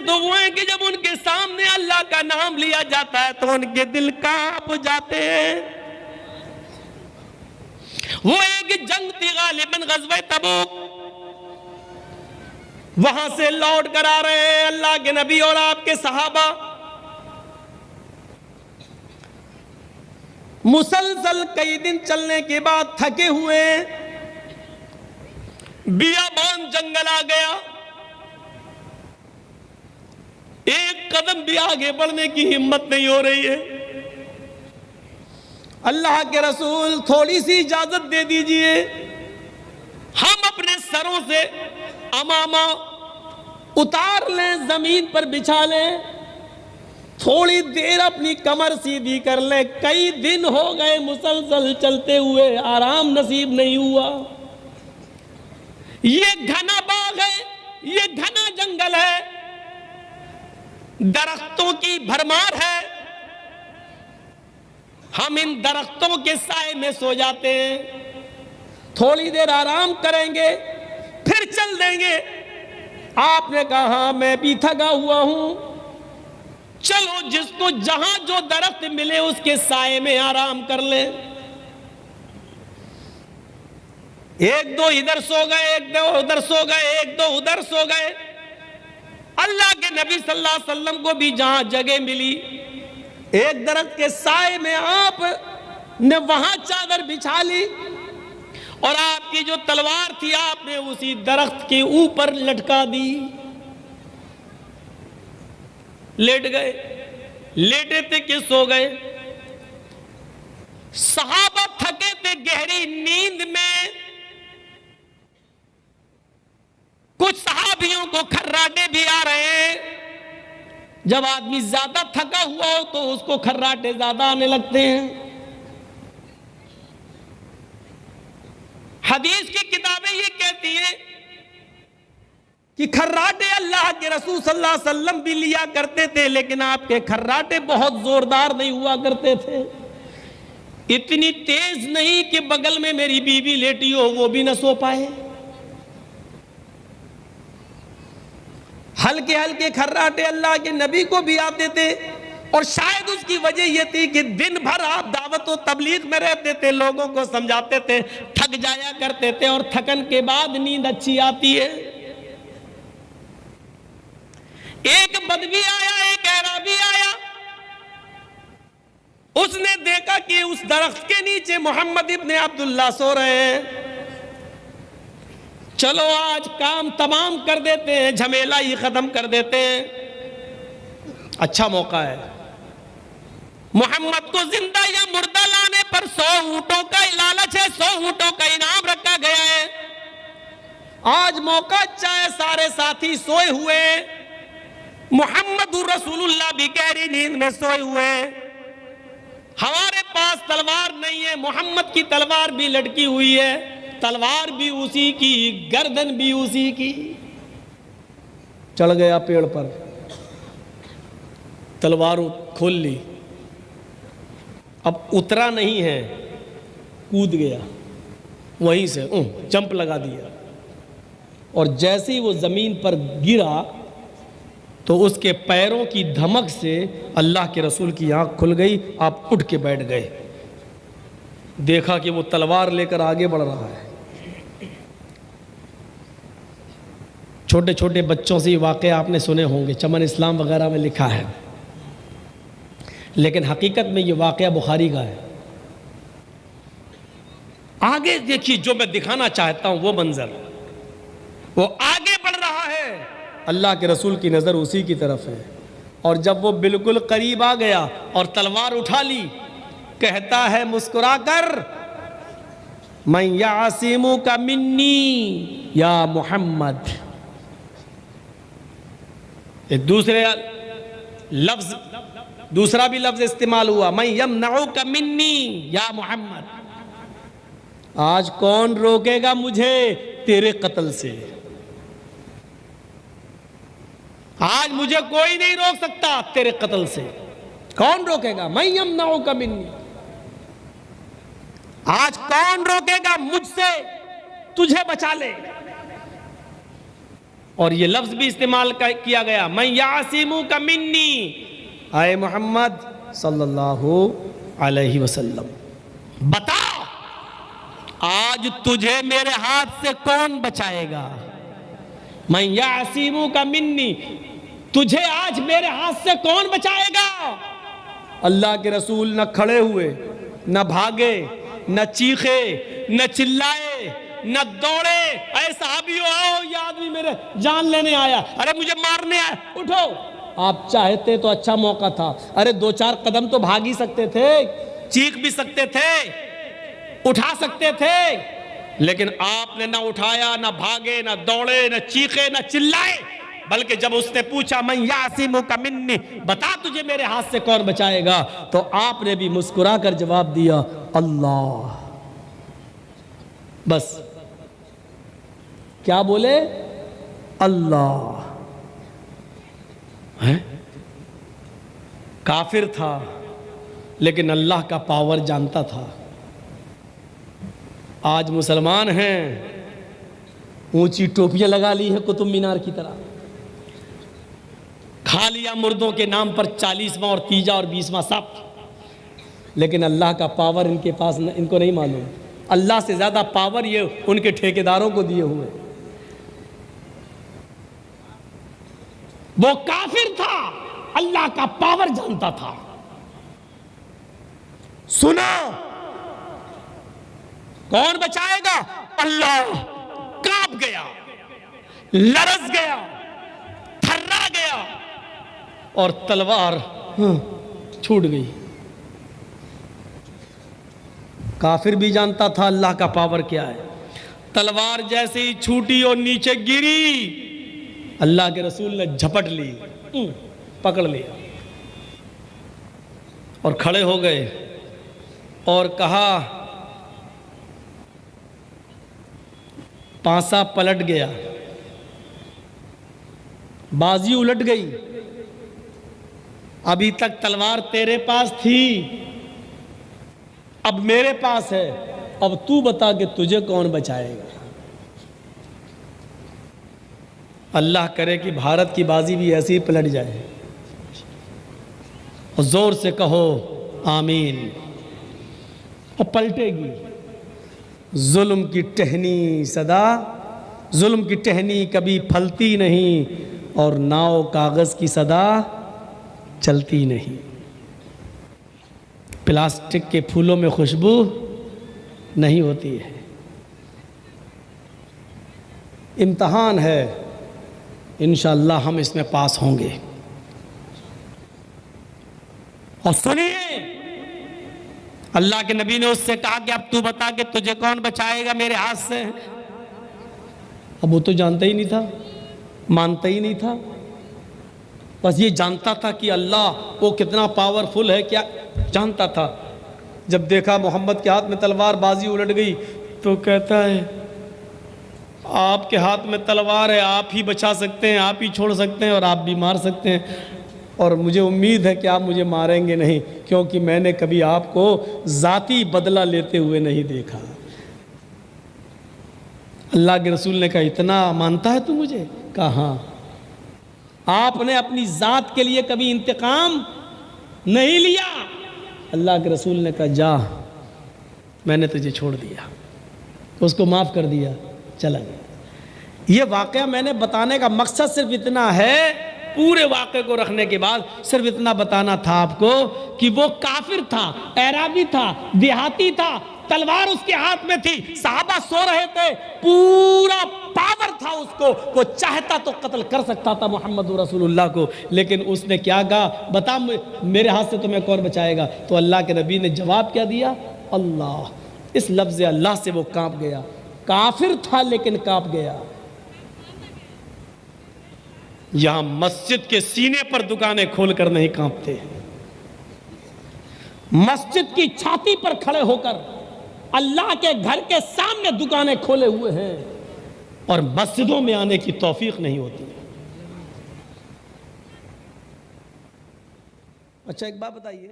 تو وہ ہیں کہ جب ان کے سامنے اللہ کا نام لیا جاتا ہے تو ان کے دل کانپ جاتے ہیں. وہ ایک جنگ تھی غالباً غزوہ تبوک، وہاں سے لوٹ کر آ رہے ہیں اللہ کے نبی اور آپ کے صحابہ. مسلسل کئی دن چلنے کے بعد تھکے ہوئے، بیابان جنگل آ گیا، ایک قدم بھی آگے بڑھنے کی ہمت نہیں ہو رہی ہے. اللہ کے رسول تھوڑی سی اجازت دے دیجئے، ہم اپنے سروں سے امامہ اتار لیں، زمین پر بچھا لیں، تھوڑی دیر اپنی کمر سیدھی کر لیں. کئی دن ہو گئے مسلسل چلتے ہوئے، آرام نصیب نہیں ہوا. یہ گھنا باغ ہے، یہ گھنا جنگل ہے، درختوں کی بھرمار ہے. ہم ان درختوں کے سائے میں سو جاتے ہیں، تھوڑی دیر آرام کریں گے پھر چل دیں گے. آپ نے کہا ہاں میں بھی تھکا ہوا ہوں، چلو جس کو جہاں جو درخت ملے اس کے سائے میں آرام کر لیں. ایک دو ادھر سو گئے، ایک دو ادھر سو گئے، ایک دو ادھر سو گئے. اللہ کے نبی صلی اللہ علیہ وسلم کو بھی جہاں جگہ ملی، ایک درخت کے سائے میں آپ نے وہاں چادر بچھا لی اور آپ کی جو تلوار تھی آپ نے اسی درخت کے اوپر لٹکا دی. لیٹ گئے، لیٹے تھے کہ سو گئے. صحابہ تھکے تھے گہری نیند میں. کچھ صحابیوں کو کھراٹے بھی آ رہے ہیں. جب آدمی زیادہ تھکا ہوا ہو تو اس کو کھراٹے زیادہ آنے لگتے ہیں. حدیث کی کتابیں یہ کہتی ہیں کہ کھراٹے اللہ کے رسول صلی اللہ علیہ وسلم بھی لیا کرتے تھے، لیکن آپ کے کھراٹے بہت زوردار نہیں ہوا کرتے تھے. اتنی تیز نہیں کہ بغل میں میری بیوی لیٹی ہو وہ بھی نہ سو پائے. ہلکے ہلکے کھراٹے اللہ کے نبی کو بھی آتے تھے، اور شاید اس کی وجہ یہ تھی کہ دن بھر آپ دعوت و تبلیغ میں رہتے تھے، لوگوں کو سمجھاتے تھے، تھک جایا کرتے تھے اور تھکن کے بعد نیند اچھی آتی ہے. ایک بدوی آیا، ایک اعرابی آیا، اس نے دیکھا کہ اس درخت کے نیچے محمد ابن عبداللہ سو رہے ہیں. چلو آج کام تمام کر دیتے ہیں، جھمیلا ہی ختم کر دیتے ہیں، اچھا موقع ہے. محمد کو زندہ یا مردہ لانے پر 100 اونٹوں کا لالچ ہے، 100 اونٹوں کا انعام رکھا گیا ہے. آج موقع اچھا ہے، سارے ساتھی سوئے ہوئے، محمد رسول اللہ بھی گہری نیند میں سوئے ہوئے. ہمارے پاس تلوار نہیں ہے، محمد کی تلوار بھی لٹکی ہوئی ہے، تلوار بھی اسی کی، گردن بھی اسی کی. چڑھ گیا پیڑ پر، تلوار کھول لی، اب اترا نہیں ہے، کود گیا، وہیں سے جمپ لگا دیا. اور جیسے ہی وہ زمین پر گرا تو اس کے پیروں کی دھمک سے اللہ کے رسول کی آنکھ کھل گئی. آپ اٹھ کے بیٹھ گئے، دیکھا کہ وہ تلوار لے کر آگے بڑھ رہا ہے. چھوٹے چھوٹے بچوں سے یہ واقعہ آپ نے سنے ہوں گے، چمن اسلام وغیرہ میں لکھا ہے، لیکن حقیقت میں یہ واقعہ بخاری کا ہے. آگے دیکھیے جو میں دکھانا چاہتا ہوں وہ منظر، وہ آگے بڑھ رہا ہے، اللہ کے رسول کی نظر اسی کی طرف ہے. اور جب وہ بالکل قریب آ گیا اور تلوار اٹھا لی، کہتا ہے مسکرا کر، من یعصمک منی یا محمد. دوسرا بھی لفظ استعمال ہوا، من یمنعک منی یا محمد. آج کون روکے گا مجھے تیرے قتل سے؟ آج مجھے کوئی نہیں روک سکتا تیرے قتل سے. کون روکے گا؟ من یمنعک منی. آج کون روکے گا مجھ سے تجھے بچا لے؟ اور یہ لفظ بھی استعمال کیا گیا، من یعصمک منی، اے محمد صلی اللہ علیہ وسلم بتا آج تجھے میرے ہاتھ سے کون بچائے گا؟ من یعصمک منی، تجھے آج میرے ہاتھ سے کون بچائے گا؟ اللہ کے رسول نہ کھڑے ہوئے، نہ بھاگے، نہ چیخے، نہ چلائے، نہ دوڑے، اے صحابیو آؤ یہ آدمی میرے جان لینے آیا، ارے مجھے مارنے آیا، اٹھو۔ آپ چاہتے تو اچھا موقع تھا، ارے 2-4 قدم تو بھاگ ہی سکتے تھے، چیخ بھی سکتے تھے، اٹھا سکتے تھے، لیکن آپ نے نہ اٹھایا، نہ بھاگے، نہ دوڑے، نہ چیخے، نہ چلائے، بلکہ جب اس نے پوچھا من یعصمک منی، بتا تجھے میرے ہاتھ سے کون بچائے گا، تو آپ نے بھی مسکرا کر جواب دیا اللہ۔ بس کیا بولے؟ اللہ۔ کافر تھا لیکن اللہ کا پاور جانتا تھا۔ آج مسلمان ہیں، اونچی ٹوپیاں لگا لی ہے قطب مینار کی طرح، کھا لیا مردوں کے نام پر 40واں اور 30واں اور 20واں سب، لیکن اللہ کا پاور ان کے پاس ان کو نہیں معلوم۔ اللہ سے زیادہ پاور یہ ان کے ٹھیکیداروں کو دیے ہوئے۔ وہ کافر تھا، اللہ کا پاور جانتا تھا۔ سنا کون بچائے گا؟ اللہ۔ کانپ گیا، لرز گیا، تھرا گیا، اور تلوار چھوٹ گئی۔ کافر بھی جانتا تھا اللہ کا پاور کیا ہے۔ تلوار جیسے ہی چھوٹی اور نیچے گری، اللہ کے رسول نے جھپٹ لی، پکڑ لیا اور کھڑے ہو گئے اور کہا، پانسا پلٹ گیا، بازی الٹ گئی، ابھی تک تلوار تیرے پاس تھی، اب میرے پاس ہے، اب تو بتا کہ تجھے کون بچائے گا؟ اللہ کرے کہ بھارت کی بازی بھی ایسی ہی پلٹ جائے، اور زور سے کہو آمین، اور پلٹے گی۔ ظلم کی ٹہنی صدا، ظلم کی ٹہنی کبھی پھلتی نہیں، اور ناؤ کاغذ کی صدا چلتی نہیں۔ پلاسٹک کے پھولوں میں خوشبو نہیں ہوتی ہے۔ امتحان ہے، انشاءاللہ ہم اس میں پاس ہوں گے۔ اور سنیے، اللہ کے نبی نے اس سے کہا کہ اب تو بتا کہ تجھے کون بچائے گا میرے ہاتھ سے؟ اب وہ تو جانتا ہی نہیں تھا، مانتا ہی نہیں تھا، بس یہ جانتا تھا کہ اللہ وہ کتنا پاورفل ہے، کیا جانتا تھا۔ جب دیکھا محمد کے ہاتھ میں تلوار، بازی الٹ گئی، تو کہتا ہے آپ کے ہاتھ میں تلوار ہے، آپ ہی بچا سکتے ہیں، آپ ہی چھوڑ سکتے ہیں، اور آپ بھی مار سکتے ہیں، اور مجھے امید ہے کہ آپ مجھے ماریں گے نہیں، کیونکہ میں نے کبھی آپ کو ذاتی بدلہ لیتے ہوئے نہیں دیکھا۔ اللہ کے رسول نے کہا اتنا مانتا ہے تو مجھے؟ کہا ہاں۔ آپ نے اپنی ذات کے لیے کبھی انتقام نہیں لیا؟ اللہ کے رسول نے کہا جا، میں نے تجھے چھوڑ دیا، اس کو معاف کر دیا، چلا گیا۔ یہ واقعہ میں نے بتانے کا مقصد صرف اتنا ہے، پورے واقعے کو رکھنے کے بعد صرف اتنا بتانا تھا آپ کو کہ وہ کافر تھا، اعرابی تھا، دیہاتی تھا، تلوار اس کے ہاتھ میں تھی، صحابہ سو رہے تھے، پورا پاور تھا اس کو، وہ چاہتا تو قتل کر سکتا تھا محمد رسول اللہ کو، لیکن اس نے کیا کہا؟ بتا میرے ہاتھ سے تمہیں کون بچائے گا؟ تو اللہ کے نبی نے جواب کیا دیا؟ اللہ۔ اس لفظ اللہ سے وہ کانپ گیا۔ کافر تھا لیکن کانپ گیا۔ یہاں مسجد کے سینے پر دکانیں کھول کر نہیں کانپتے ہیں، مسجد کی چھاتی پر کھڑے ہو کر اللہ کے گھر کے سامنے دکانیں کھولے ہوئے ہیں، اور مسجدوں میں آنے کی توفیق نہیں ہوتی۔ اچھا ایک بات بتائیے،